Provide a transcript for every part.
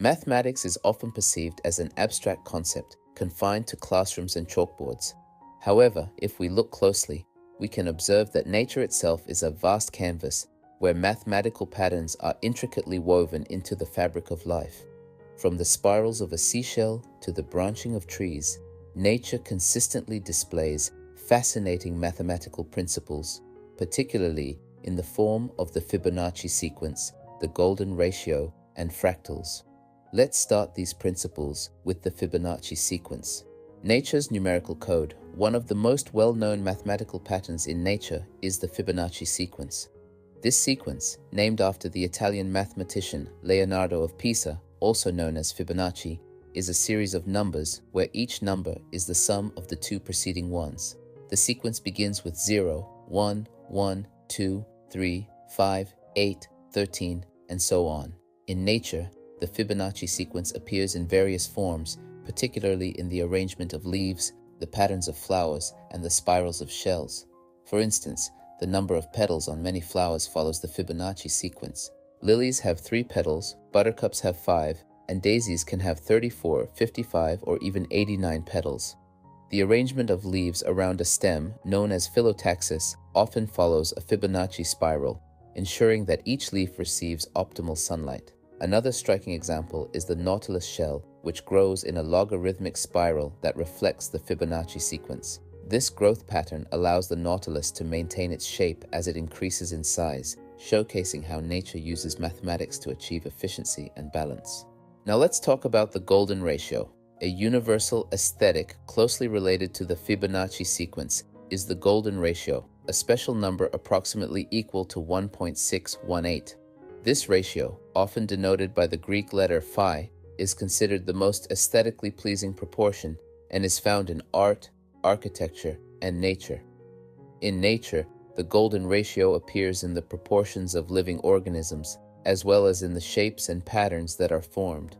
Mathematics is often perceived as an abstract concept confined to classrooms and chalkboards. However, if we look closely, we can observe that nature itself is a vast canvas where mathematical patterns are intricately woven into the fabric of life. From the spirals of a seashell to the branching of trees, nature consistently displays fascinating mathematical principles, particularly in the form of the Fibonacci sequence, the golden ratio, and fractals. Let's start these principles with the Fibonacci sequence. Nature's numerical code. One of the most well-known mathematical patterns in nature is the Fibonacci sequence. This sequence, named after the Italian mathematician Leonardo of Pisa, also known as Fibonacci, is a series of numbers where each number is the sum of the two preceding ones. The sequence begins with 0, 1, 1, 2, 3, 5, 8, 13, and so on. In nature, the Fibonacci sequence appears in various forms, particularly in the arrangement of leaves, the patterns of flowers, and the spirals of shells. For instance, the number of petals on many flowers follows the Fibonacci sequence. Lilies have 3 petals, buttercups have 5, and daisies can have 34, 55, or even 89 petals. The arrangement of leaves around a stem, known as phyllotaxis, often follows a Fibonacci spiral, ensuring that each leaf receives optimal sunlight. Another striking example is the nautilus shell, which grows in a logarithmic spiral that reflects the Fibonacci sequence. This growth pattern allows the nautilus to maintain its shape as it increases in size, showcasing how nature uses mathematics to achieve efficiency and balance. Now let's talk about the golden ratio. A universal aesthetic closely related to the Fibonacci sequence is the golden ratio, a special number approximately equal to 1.618. This ratio, often denoted by the Greek letter phi, is considered the most aesthetically pleasing proportion and is found in art, architecture, and nature. In nature, the golden ratio appears in the proportions of living organisms, as well as in the shapes and patterns that are formed.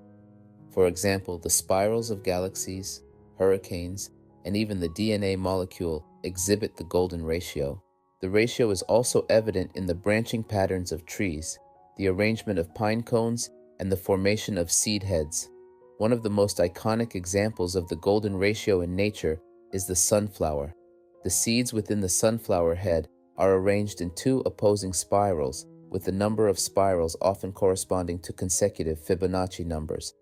For example, the spirals of galaxies, hurricanes, and even the DNA molecule exhibit the golden ratio. The ratio is also evident in the branching patterns of trees, the arrangement of pine cones, and the formation of seed heads. One of the most iconic examples of the golden ratio in nature is the sunflower. The seeds within the sunflower head are arranged in 2 opposing spirals, with the number of spirals often corresponding to consecutive Fibonacci numbers.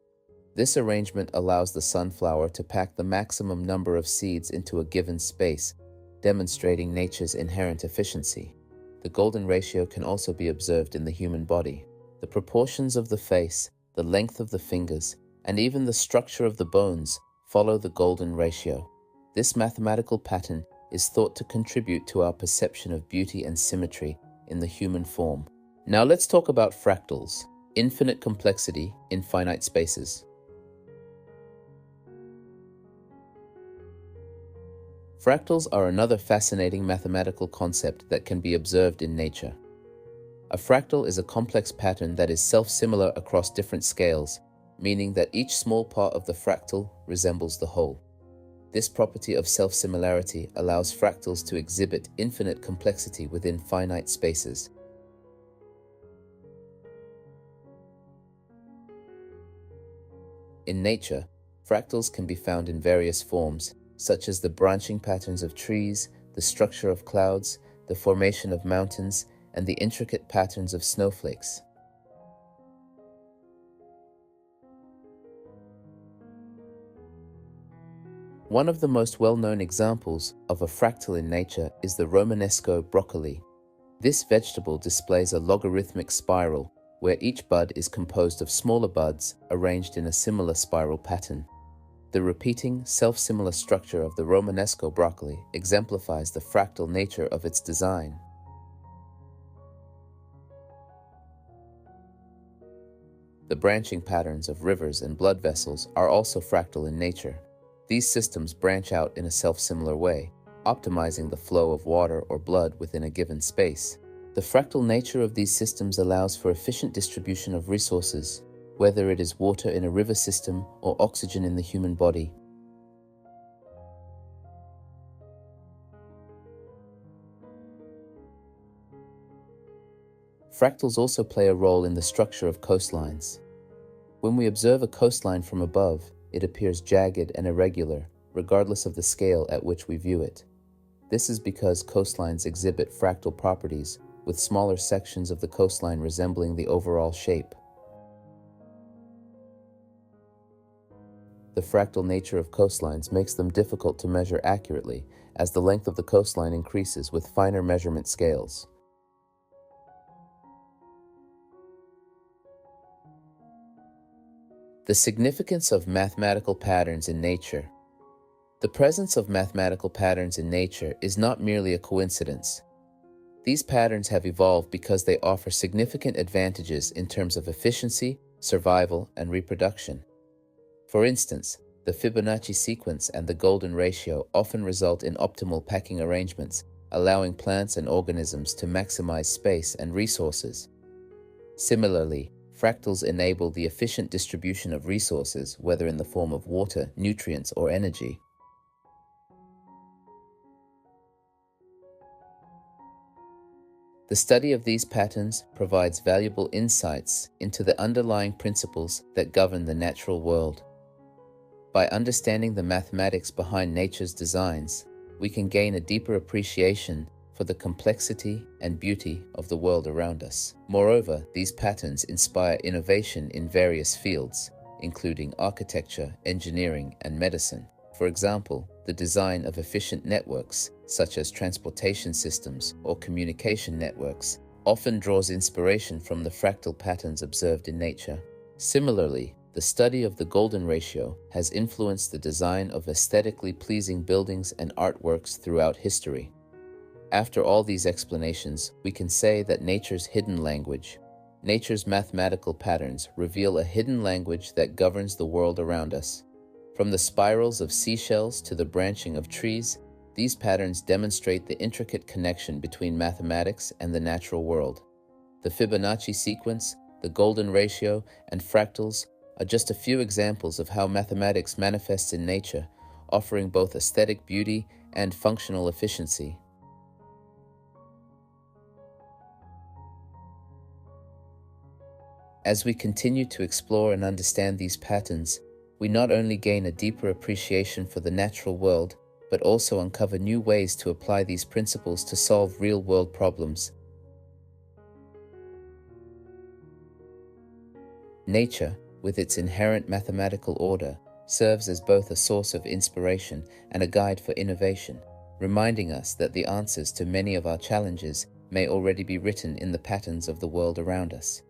This arrangement allows the sunflower to pack the maximum number of seeds into a given space, demonstrating nature's inherent efficiency. The golden ratio can also be observed in the human body. The proportions of the face, the length of the fingers, and even the structure of the bones follow the golden ratio. This mathematical pattern is thought to contribute to our perception of beauty and symmetry in the human form. Now let's talk about fractals, infinite complexity in finite spaces. Fractals are another fascinating mathematical concept that can be observed in nature. A fractal is a complex pattern that is self-similar across different scales, meaning that each small part of the fractal resembles the whole. This property of self-similarity allows fractals to exhibit infinite complexity within finite spaces. In nature, fractals can be found in various forms, such as the branching patterns of trees, the structure of clouds, the formation of mountains, and the intricate patterns of snowflakes. One of the most well-known examples of a fractal in nature is the Romanesco broccoli. This vegetable displays a logarithmic spiral where each bud is composed of smaller buds arranged in a similar spiral pattern. The repeating, self-similar structure of the Romanesco broccoli exemplifies the fractal nature of its design. The branching patterns of rivers and blood vessels are also fractal in nature. These systems branch out in a self-similar way, optimizing the flow of water or blood within a given space. The fractal nature of these systems allows for efficient distribution of resources, whether it is water in a river system or oxygen in the human body. Fractals also play a role in the structure of coastlines. When we observe a coastline from above, it appears jagged and irregular, regardless of the scale at which we view it. This is because coastlines exhibit fractal properties, with smaller sections of the coastline resembling the overall shape. The fractal nature of coastlines makes them difficult to measure accurately, as the length of the coastline increases with finer measurement scales. The significance of mathematical patterns in nature. The presence of mathematical patterns in nature is not merely a coincidence. These patterns have evolved because they offer significant advantages in terms of efficiency, survival, and reproduction. For instance, the Fibonacci sequence and the golden ratio often result in optimal packing arrangements, allowing plants and organisms to maximize space and resources. Similarly, fractals enable the efficient distribution of resources, whether in the form of water, nutrients, or energy. The study of these patterns provides valuable insights into the underlying principles that govern the natural world. By understanding the mathematics behind nature's designs, we can gain a deeper appreciation for the complexity and beauty of the world around us. Moreover, these patterns inspire innovation in various fields, including architecture, engineering, and medicine. For example, the design of efficient networks, such as transportation systems or communication networks, often draws inspiration from the fractal patterns observed in nature. Similarly, the study of the golden ratio has influenced the design of aesthetically pleasing buildings and artworks throughout history. After all these explanations, we can say that nature's mathematical patterns reveal a hidden language that governs the world around us. From the spirals of seashells to the branching of trees, these patterns demonstrate the intricate connection between mathematics and the natural world. The Fibonacci sequence, the golden ratio, and fractals are just a few examples of how mathematics manifests in nature, offering both aesthetic beauty and functional efficiency. As we continue to explore and understand these patterns, we not only gain a deeper appreciation for the natural world, but also uncover new ways to apply these principles to solve real-world problems. Nature, with its inherent mathematical order, serves as both a source of inspiration and a guide for innovation, reminding us that the answers to many of our challenges may already be written in the patterns of the world around us.